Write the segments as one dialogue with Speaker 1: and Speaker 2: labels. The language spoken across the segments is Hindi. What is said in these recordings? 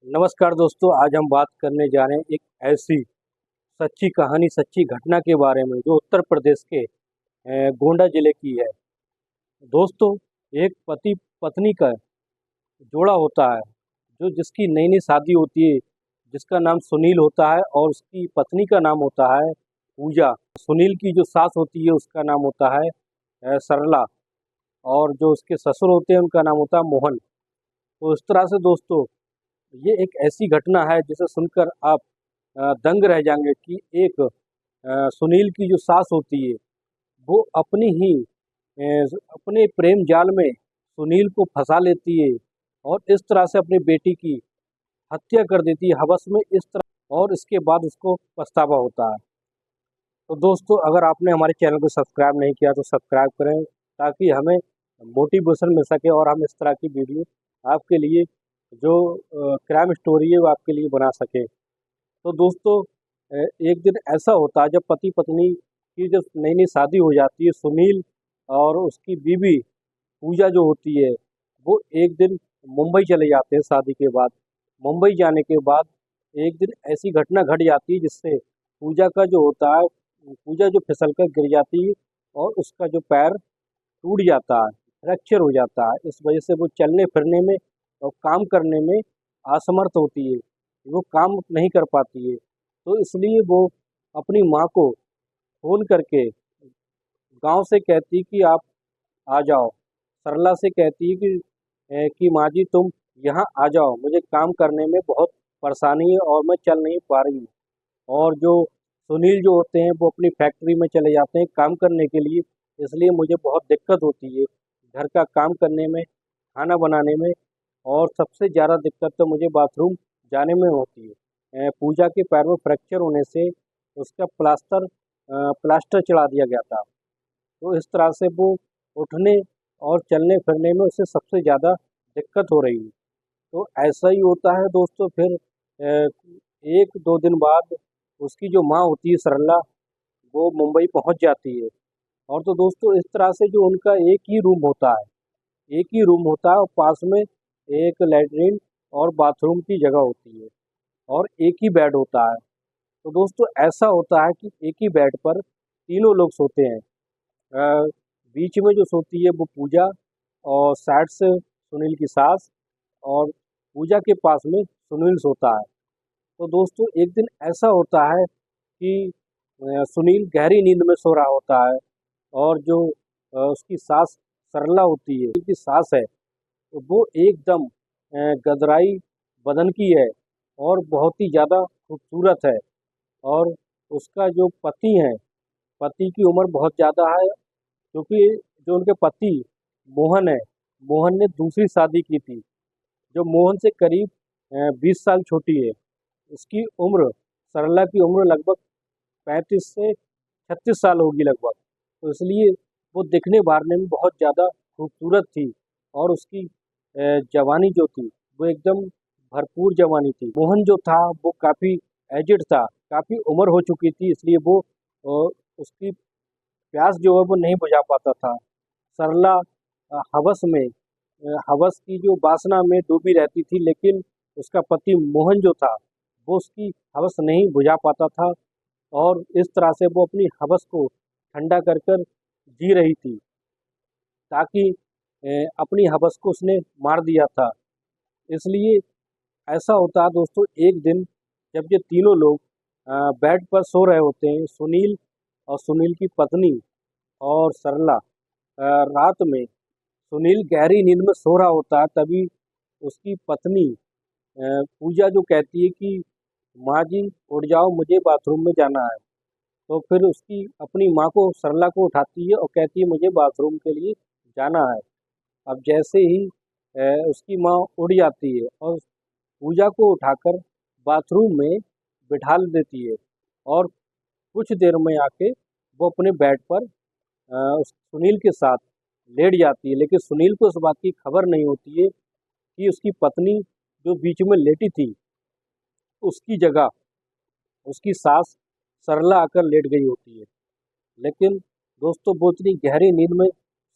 Speaker 1: नमस्कार दोस्तों, आज हम बात करने जा रहे हैं एक ऐसी सच्ची कहानी, सच्ची घटना के बारे में जो उत्तर प्रदेश के गोंडा जिले की है। दोस्तों, एक पति पत्नी का जोड़ा होता है, जो जिसकी नई नई शादी होती है, जिसका नाम सुनील होता है और उसकी पत्नी का नाम होता है पूजा। सुनील की जो सास होती है उसका नाम होता है सरला, और जो उसके ससुर होते हैं उनका नाम होता है मोहन। तो इस तरह से दोस्तों, ये एक ऐसी घटना है जिसे सुनकर आप दंग रह जाएंगे कि एक सुनील की जो सास होती है वो अपने प्रेम जाल में सुनील को फंसा लेती है और इस तरह से अपनी बेटी की हत्या कर देती है हवस में, इस तरह। और इसके बाद उसको पछतावा होता है। तो दोस्तों, अगर आपने हमारे चैनल को सब्सक्राइब नहीं किया तो सब्सक्राइब करें, ताकि हमें मोटिवेशन मिल सके और हम इस तरह की वीडियो आपके लिए, जो क्राइम स्टोरी है, वो आपके लिए बना सके। तो दोस्तों, एक दिन ऐसा होता है जब पति पत्नी की जब नई नई शादी हो जाती है, सुनील और उसकी बीवी पूजा जो होती है वो एक दिन मुंबई चले जाते हैं शादी के बाद। मुंबई जाने के बाद एक दिन ऐसी घटना घट जाती है जिससे पूजा का जो होता है, पूजा जो फिसल कर गिर जाती है और उसका जो पैर टूट जाता है, फ्रैक्चर हो जाता है। इस वजह से वो चलने फिरने में और काम करने में असमर्थ होती है, वो काम नहीं कर पाती है। तो इसलिए वो अपनी माँ को फ़ोन करके गांव से कहती कि आप आ जाओ। सरला से कहती है कि माँ जी तुम यहाँ आ जाओ, मुझे काम करने में बहुत परेशानी है और मैं चल नहीं पा रही हूँ। और जो सुनील जो होते हैं वो अपनी फैक्ट्री में चले जाते हैं काम करने के लिए, इसलिए मुझे बहुत दिक्कत होती है घर का काम करने में, खाना बनाने में। और सबसे ज़्यादा दिक्कत तो मुझे बाथरूम जाने में होती है। पूजा के पैर में फ्रैक्चर होने से उसका प्लास्टर चढ़ा दिया गया था। तो इस तरह से वो उठने और चलने फिरने में उसे सबसे ज़्यादा दिक्कत हो रही है। तो ऐसा ही होता है दोस्तों। फिर एक दो दिन बाद उसकी जो माँ होती है सरला, वो मुंबई पहुंच जाती है। और तो दोस्तों, इस तरह से जो उनका एक ही रूम होता है, एक ही रूम होता है और पास में एक लैट्रिन और बाथरूम की जगह होती है और एक ही बेड होता है। तो दोस्तों, ऐसा होता है कि एक ही बेड पर तीनों लोग सोते हैं। अ, बीच में जो सोती है वो पूजा, और साइड से सुनील की सास, और पूजा के पास में सुनील सोता है। तो दोस्तों, एक दिन ऐसा होता है कि सुनील गहरी नींद में सो रहा होता है, और जो उसकी सास सरला होती है, उसकी सास है, तो वो एकदम गदराई बदन की है और बहुत ही ज़्यादा खूबसूरत है। और उसका जो पति है, पति की उम्र बहुत ज़्यादा है, क्योंकि जो उनके पति मोहन है, मोहन ने दूसरी शादी की थी, जो मोहन से करीब 20 साल छोटी है। उसकी उम्र, सरला की उम्र लगभग 35 से 36 साल होगी लगभग। तो इसलिए वो दिखने बारने में बहुत ज़्यादा खूबसूरत थी, और उसकी जवानी जो थी वो एकदम भरपूर जवानी थी। मोहन जो था वो काफ़ी एजिड था, काफ़ी उम्र हो चुकी थी, इसलिए वो उसकी प्यास जो है वो नहीं बुझा पाता था। सरला हवस में, हवस की जो वासना में डूबी रहती थी, लेकिन उसका पति मोहन जो था वो उसकी हवस नहीं बुझा पाता था, और इस तरह से वो अपनी हवस को ठंडा कर कर जी रही थी, ताकि अपनी हवस को उसने मार दिया था। इसलिए ऐसा होता है दोस्तों, एक दिन जब ये तीनों लोग बेड पर सो रहे होते हैं, सुनील और सुनील की पत्नी और सरला, रात में सुनील गहरी नींद में सो रहा होता है, तभी उसकी पत्नी पूजा जो कहती है कि माँ जी उठ जाओ, मुझे बाथरूम में जाना है। तो फिर उसकी अपनी माँ को, सरला को उठाती है और कहती है मुझे बाथरूम के लिए जाना है। अब जैसे ही उसकी माँ उठ जाती है और पूजा को उठाकर बाथरूम में बिठा देती है, और कुछ देर में आके वो अपने बेड पर उस सुनील के साथ लेट जाती है। लेकिन सुनील को इस बात की खबर नहीं होती है कि उसकी पत्नी जो बीच में लेटी थी, उसकी जगह उसकी सास सरला आकर लेट गई होती है। लेकिन दोस्तों, वो इतनी गहरी नींद में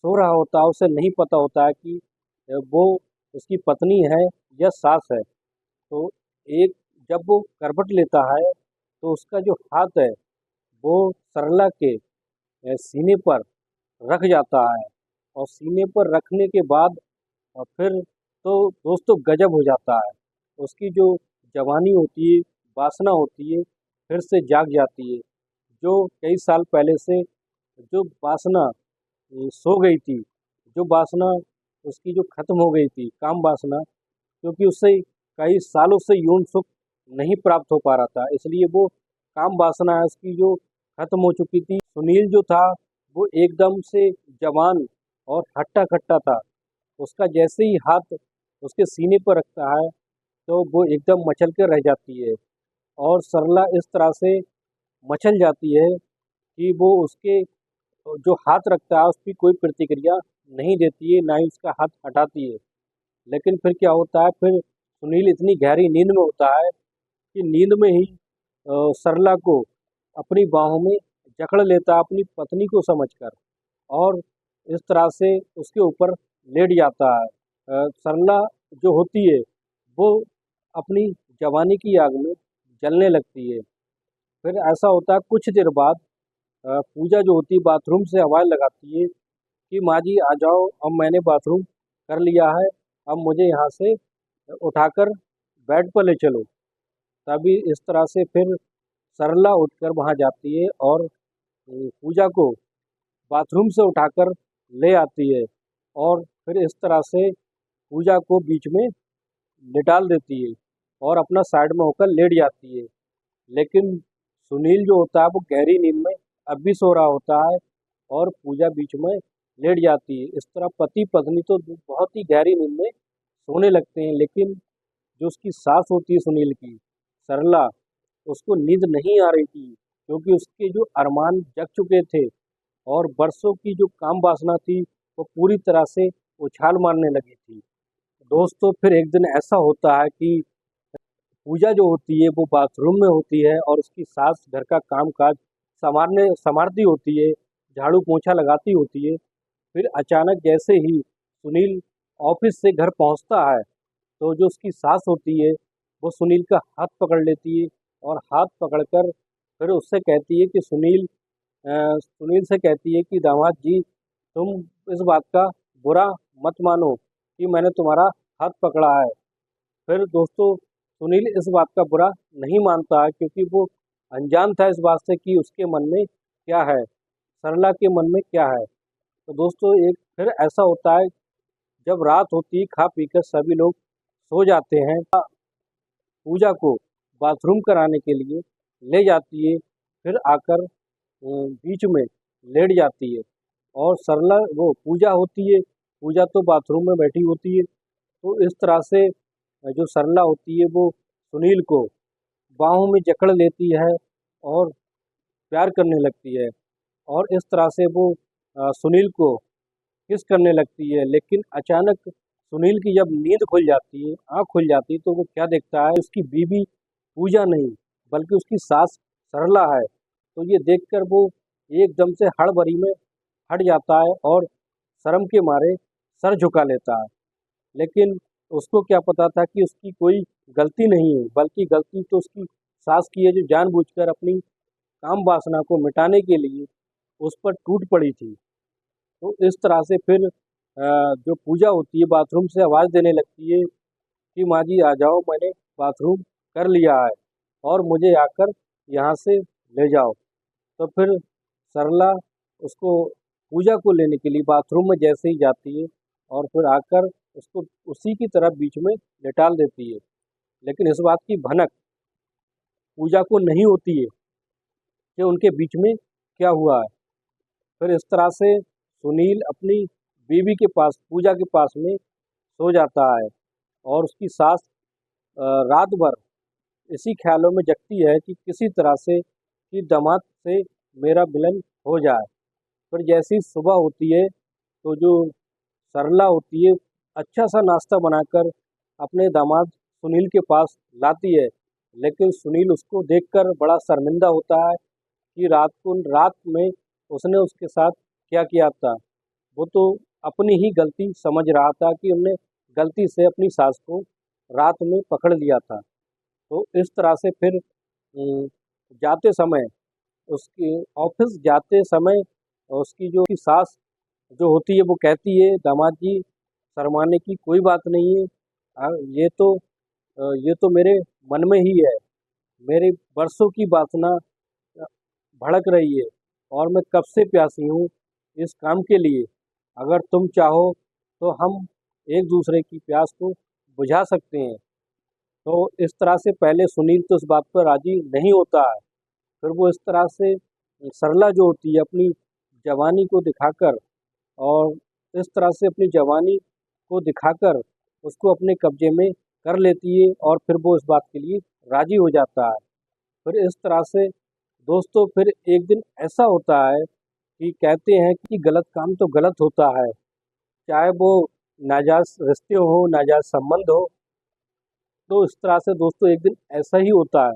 Speaker 1: सो रहा होता है, उसे नहीं पता होता है कि वो उसकी पत्नी है या सास है। तो एक जब वो करवट लेता है तो उसका जो हाथ है वो सरला के सीने पर रख जाता है, और सीने पर रखने के बाद और फिर तो दोस्तों गजब हो जाता है। उसकी जो जवानी होती है, वासना होती है, फिर से जाग जाती है। जो कई साल पहले से जो वासना सो गई थी, जो वासना उसकी जो खत्म हो गई थी, काम वासना, क्योंकि उससे कई सालों से यौन सुख नहीं प्राप्त हो पा रहा था, इसलिए वो काम वासना है उसकी जो खत्म हो चुकी थी। सुनील जो था वो एकदम से जवान और हट्टा कट्टा था। उसका जैसे ही हाथ उसके सीने पर रखता है तो वो एकदम मचल कर रह जाती है, और सरला इस तरह से मचल जाती है कि वो उसके जो हाथ रखता है उसकी कोई प्रतिक्रिया नहीं देती है, ना ही उसका हाथ हटाती है। लेकिन फिर क्या होता है, फिर सुनील इतनी गहरी नींद में होता है कि नींद में ही सरला को अपनी बाहों में जकड़ लेता है अपनी पत्नी को समझकर, और इस तरह से उसके ऊपर लेट जाता है। सरला जो होती है वो अपनी जवानी की आग में जलने लगती है। फिर ऐसा होता है कुछ देर बाद पूजा जो होती है बाथरूम से आवाज़ लगाती है कि माँ जी आ जाओ, अब मैंने बाथरूम कर लिया है, अब मुझे यहाँ से उठाकर बेड पर ले चलो। तभी इस तरह से फिर सरला उठकर वहाँ जाती है और पूजा को बाथरूम से उठाकर ले आती है, और फिर इस तरह से पूजा को बीच में निटाल देती है और अपना साइड में होकर लेट जाती है। लेकिन सुनील जो होता है वो गहरी नींद में अब भी सो रहा होता है, और पूजा बीच में लेट जाती है। इस तरह पति पत्नी तो बहुत ही गहरी नींद में सोने लगते हैं, लेकिन जो उसकी सास होती है सुनील की, सरला, उसको नींद नहीं आ रही थी, क्योंकि उसके जो अरमान जग चुके थे और बरसों की जो काम वासना थी वो पूरी तरह से उछाल मारने लगी थी। दोस्तों फिर एक दिन ऐसा होता है कि पूजा जो होती है वो बाथरूम में होती है और उसकी सास घर का काम काज संभालती होती है, झाड़ू पोछा लगाती होती है। फिर अचानक जैसे ही सुनील ऑफिस से घर पहुंचता है तो जो उसकी सास होती है वो सुनील का हाथ पकड़ लेती है, और हाथ पकड़कर फिर उससे कहती है कि सुनील से कहती है कि दामाद जी, तुम इस बात का बुरा मत मानो कि मैंने तुम्हारा हाथ पकड़ा है। फिर दोस्तों सुनील इस बात का बुरा नहीं मानता है, क्योंकि वो अनजान था इस बात से कि उसके मन में क्या है, सरला के मन में क्या है। तो दोस्तों एक फिर ऐसा होता है, जब रात होती है खा पी कर सभी लोग सो जाते हैं, पूजा को बाथरूम कराने के लिए ले जाती है, फिर आकर बीच में लेट जाती है, और सरला वो पूजा होती है, पूजा तो बाथरूम में बैठी होती है। तो इस तरह से जो सरला होती है वो सुनील को बाहों में जकड़ लेती है और प्यार करने लगती है, और इस तरह से वो सुनील को किस करने लगती है। लेकिन अचानक सुनील की जब नींद खुल जाती है, आँख खुल जाती है, तो वो क्या देखता है, उसकी बीवी पूजा नहीं बल्कि उसकी सास सरला है। तो ये देखकर वो एकदम से हड़बड़ी में हट जाता है और शर्म के मारे सर झुका लेता है। लेकिन उसको क्या पता था कि उसकी कोई गलती नहीं है, बल्कि गलती तो उसकी सास की है, जो जानबूझकर अपनी काम वासना को मिटाने के लिए उस पर टूट पड़ी थी। तो इस तरह से फिर जो पूजा होती है बाथरूम से आवाज़ देने लगती है कि माँ जी आ जाओ, मैंने बाथरूम कर लिया है और मुझे आकर यहाँ से ले जाओ। तो फिर सरला उसको पूजा को लेने के लिए बाथरूम में जैसे ही जाती है, और फिर आकर उसको उसी की तरफ बीच में लेटाल देती है। लेकिन इस बात की भनक पूजा को नहीं होती है कि उनके बीच में क्या हुआ है। फिर इस तरह से सुनील अपनी बीवी के पास, पूजा के पास में सो जाता है, और उसकी सास रात भर इसी ख्यालों में जगती है कि किसी तरह से कि दामाद से मेरा मिलन हो जाए। फिर जैसी सुबह होती है तो जो सरला होती है अच्छा सा नाश्ता बनाकर अपने दामाद सुनील के पास लाती है, लेकिन सुनील उसको देखकर बड़ा शर्मिंदा होता है कि रात में उसने उसके साथ क्या किया था। वो तो अपनी ही गलती समझ रहा था कि उनने गलती से अपनी सास को रात में पकड़ लिया था। तो इस तरह से फिर जाते समय उसकी ऑफिस जाते समय उसकी जो उसकी सास जो होती है वो कहती है, दामाद जी शर्माने की कोई बात नहीं है। ये तो मेरे मन में ही है, मेरे बरसों की वासना भड़क रही है और मैं कब से प्यासी हूँ इस काम के लिए। अगर तुम चाहो तो हम एक दूसरे की प्यास को बुझा सकते हैं। तो इस तरह से पहले सुनील तो इस बात पर राजी नहीं होता है। फिर वो इस तरह से सरला जो होती है अपनी जवानी को दिखाकर और इस तरह से अपनी जवानी को दिखाकर उसको अपने कब्जे में कर लेती है और फिर वो इस बात के लिए राजी हो जाता है। फिर इस तरह से दोस्तों फिर एक दिन ऐसा होता है कि कहते हैं कि गलत काम तो गलत होता है, चाहे वो नाजायज़ रिश्ते हो, नाजायज़ संबंध हो। तो इस तरह से दोस्तों एक दिन ऐसा ही होता है।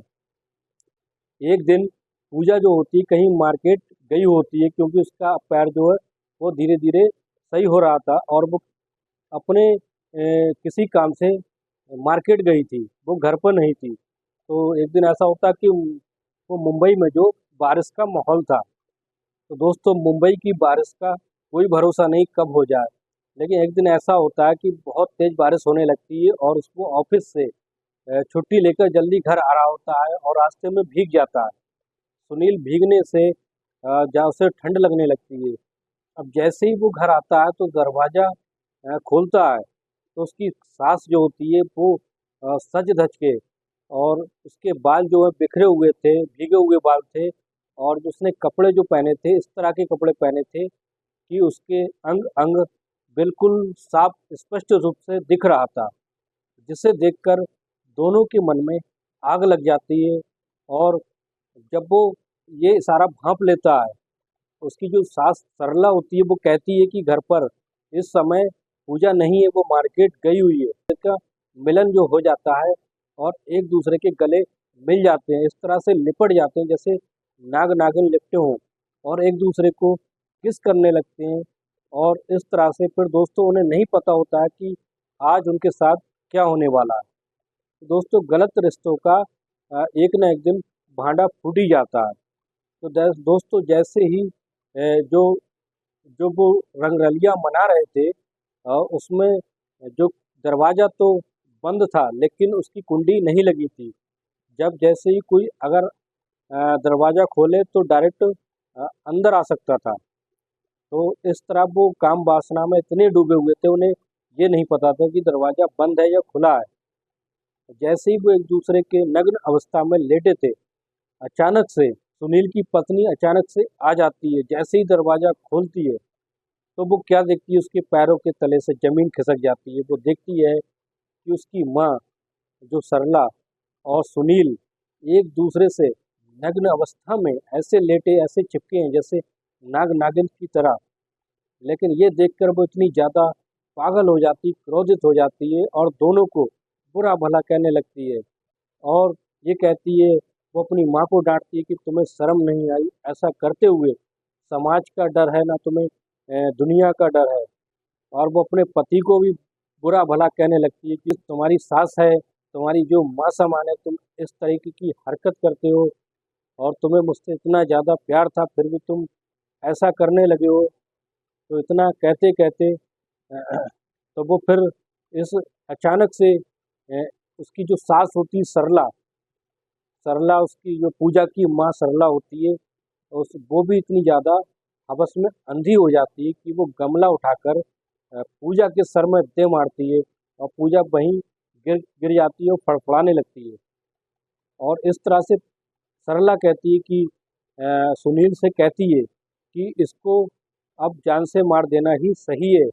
Speaker 1: एक दिन पूजा जो होती है कहीं मार्केट गई होती है, क्योंकि उसका पैर जो है वो धीरे धीरे सही हो रहा था और वो अपने किसी काम से मार्केट गई थी, वो घर पर नहीं थी। तो एक दिन ऐसा होता कि वो मुंबई में जो बारिश का माहौल था, तो दोस्तों मुंबई की बारिश का कोई भरोसा नहीं कब हो जाए। लेकिन एक दिन ऐसा होता है कि बहुत तेज़ बारिश होने लगती है और उसको ऑफिस से छुट्टी लेकर जल्दी घर आ रहा होता है और रास्ते में भीग जाता है। सुनील भीगने से जहाँ उसे ठंड लगने लगती है। अब जैसे ही वो घर आता है तो दरवाज़ा खोलता है, तो उसकी सास जो होती है वो सज धज के और उसके बाल जो है बिखरे हुए थे, भीगे हुए बाल थे और उसने कपड़े जो पहने थे इस तरह के कपड़े पहने थे कि उसके अंग अंग बिल्कुल साफ स्पष्ट रूप से दिख रहा था, जिसे देखकर दोनों के मन में आग लग जाती है। और जब वो ये सारा भांप लेता है, उसकी जो सास सरला होती है वो कहती है कि घर पर इस समय पूजा नहीं है, वो मार्केट गई हुई है। इसका मिलन जो हो जाता है और एक दूसरे के गले मिल जाते हैं, इस तरह से लिपट जाते हैं जैसे नाग नागिन लिपटे हों और एक दूसरे को किस करने लगते हैं। और इस तरह से फिर दोस्तों उन्हें नहीं पता होता है कि आज उनके साथ क्या होने वाला है। दोस्तों गलत रिश्तों का एक ना एक दिन भांडा फूट ही जाता है। तो दोस्तों जैसे ही जो जो वो रंगरलिया मना रहे थे उसमें जो दरवाज़ा तो बंद था लेकिन उसकी कुंडी नहीं लगी थी। जब जैसे ही कोई अगर दरवाज़ा खोले तो डायरेक्ट अंदर आ सकता था। तो इस तरह वो काम वासना में इतने डूबे हुए थे, उन्हें ये नहीं पता था कि दरवाज़ा बंद है या खुला है। जैसे ही वो एक दूसरे के नग्न अवस्था में लेटे थे, अचानक से सुनील की पत्नी अचानक से आ जाती है। जैसे ही दरवाज़ा खोलती है तो वो क्या देखती है, उसके पैरों के तले से ज़मीन खिसक जाती है। वो देखती है कि उसकी माँ जो सरला और सुनील एक दूसरे से नग्न अवस्था में ऐसे लेटे ऐसे चिपके हैं जैसे नाग नागिन की तरह। लेकिन ये देखकर वो इतनी ज़्यादा पागल हो जाती, क्रोधित हो जाती है और दोनों को बुरा भला कहने लगती है। और ये कहती है, वो अपनी माँ को डांटती है कि तुम्हें शर्म नहीं आई ऐसा करते हुए, समाज का डर है ना तुम्हें दुनिया का डर है। और वो अपने पति को भी बुरा भला कहने लगती है कि तुम्हारी सास है, तुम्हारी जो माँ समान है, तुम इस तरीके की हरकत करते हो और तुम्हें मुझसे इतना ज़्यादा प्यार था फिर भी तुम ऐसा करने लगे हो। तो इतना कहते कहते तो वो फिर इस अचानक से उसकी जो सास होती है सरला, सरला उसकी जो पूजा की माँ सरला होती है, उस वो भी इतनी ज़्यादा हवस में अंधी हो जाती है कि वो गमला उठाकर पूजा के सर में दे मारती है और पूजा वहीं गिर गिर जाती है और फड़फड़ाने लगती है। और इस तरह से सरला कहती है कि सुनील से कहती है कि इसको अब जान से मार देना ही सही है,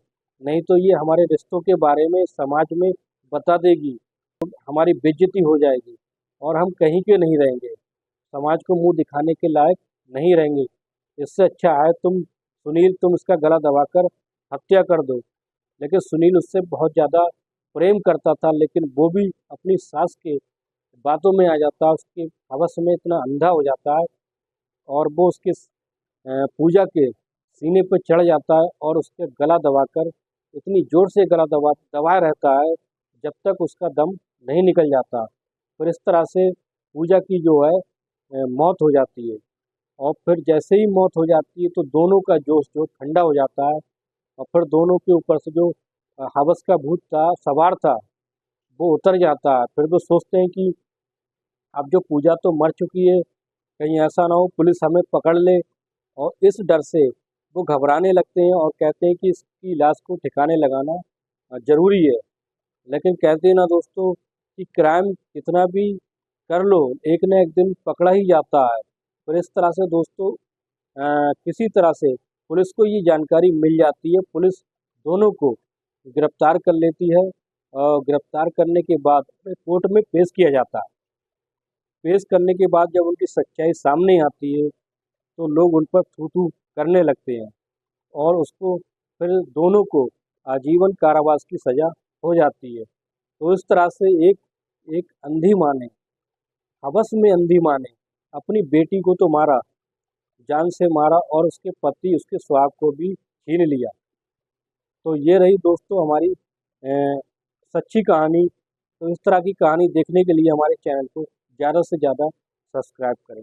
Speaker 1: नहीं तो ये हमारे रिश्तों के बारे में समाज में बता देगी, तो हमारी बेइज्जती हो जाएगी और हम कहीं के नहीं रहेंगे, समाज को मुंह दिखाने के लायक नहीं रहेंगे। इससे अच्छा है तुम इसका गला दबाकर हत्या कर दो। लेकिन सुनील उससे बहुत ज़्यादा प्रेम करता था, लेकिन वो भी अपनी सास के बातों में आ जाता है, उसकी हवस में इतना अंधा हो जाता है और वो उसके पूजा के सीने पर चढ़ जाता है और उसके गला दबाकर इतनी ज़ोर से गला दबाए रहता है जब तक उसका दम नहीं निकल जाता। फिर इस तरह से पूजा की जो है मौत हो जाती है। और फिर जैसे ही मौत हो जाती है तो दोनों का जोश जो ठंडा हो जाता है, और फिर दोनों के ऊपर से जो हवस का भूत था सवार था वो उतर जाता है। फिर वो सोचते हैं कि अब जो पूजा तो मर चुकी है, कहीं ऐसा ना हो पुलिस हमें पकड़ ले, और इस डर से वो घबराने लगते हैं और कहते हैं कि इसकी लाश को ठिकाने लगाना जरूरी है। लेकिन कहते हैं ना दोस्तों कि क्राइम कितना भी कर लो एक न एक दिन पकड़ा ही जाता है। फिर इस तरह से दोस्तों किसी तरह से पुलिस को ये जानकारी मिल जाती है, पुलिस दोनों को गिरफ्तार कर लेती है, और गिरफ्तार करने के बाद उन्हें कोर्ट में पेश किया जाता है। पेश करने के बाद जब उनकी सच्चाई सामने आती है तो लोग उन पर थू थू करने लगते हैं, और उसको फिर दोनों को आजीवन कारावास की सज़ा हो जाती है। तो इस तरह से एक एक अंधी माँ ने, हवस में अंधी माँ ने अपनी बेटी को तो मारा, जान से मारा, और उसके पति उसके सुहाग को भी छीन लिया। तो ये रही दोस्तों हमारी सच्ची कहानी। तो इस तरह की कहानी देखने के लिए हमारे चैनल को ज़्यादा से ज़्यादा सब्सक्राइब करें।